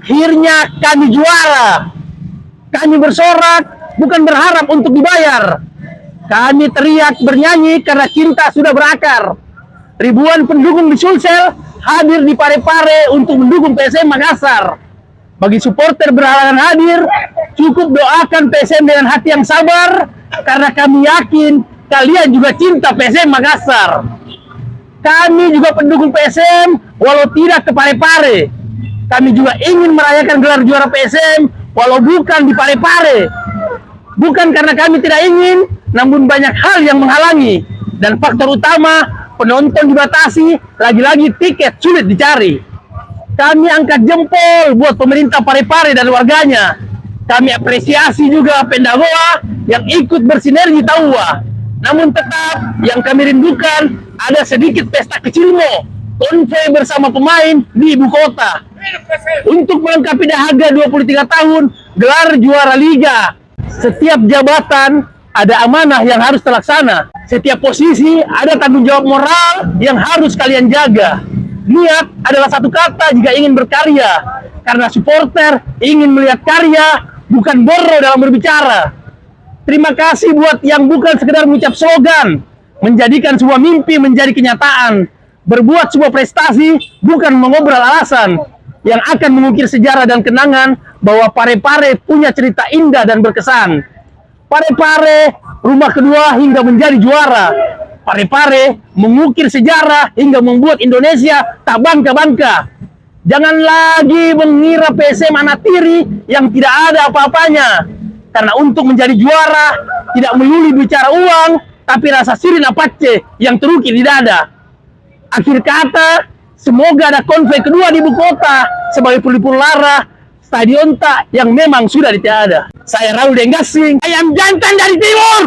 Akhirnya kami juara. Kami bersorak bukan berharap untuk dibayar. Kami teriak bernyanyi karena cinta sudah berakar. Ribuan pendukung di Sulsel hadir di Parepare untuk mendukung PSM Makassar. Bagi supporter berhalangan hadir, cukup doakan PSM dengan hati yang sabar, karena kami yakin kalian juga cinta PSM Makassar. Kami juga pendukung PSM walau tidak ke Parepare. Kami juga ingin merayakan gelar juara PSM walau bukan di Parepare. Bukan karena kami tidak ingin, namun banyak hal yang menghalangi. Dan faktor utama, penonton dibatasi, lagi-lagi tiket sulit dicari. Kami angkat jempol buat pemerintah Parepare dan warganya. Kami apresiasi juga Pendagoa yang ikut bersinergi tawa. Namun tetap yang kami rindukan ada sedikit pesta kecilmo, konvoy bersama pemain di ibu kota. Untuk melengkapi dahaga 23 tahun gelar juara liga. Setiap jabatan ada amanah yang harus terlaksana. Setiap posisi ada tanggung jawab moral yang harus kalian jaga. Niat adalah satu kata jika ingin berkarya, karena supporter ingin melihat karya, bukan boro dalam berbicara. Terima kasih buat yang bukan sekedar mengucap slogan, menjadikan sebuah mimpi menjadi kenyataan, berbuat sebuah prestasi bukan mengobrol alasan, yang akan mengukir sejarah dan kenangan bahwa Parepare punya cerita indah dan berkesan. Parepare rumah kedua hingga menjadi juara. Parepare mengukir sejarah hingga membuat Indonesia tak bangka-bangka. Jangan lagi mengira PSM anak tiri yang tidak ada apa-apanya. Karena untuk menjadi juara tidak melulu bicara uang, tapi rasa Shirin Apache yang terukir di dada. Akhir kata, semoga ada konvoy kedua di ibu kota sebagai pelipur lara stadion tak yang memang sudah ditiada. Saya Raul Denggasing, ayam jantan dari timur.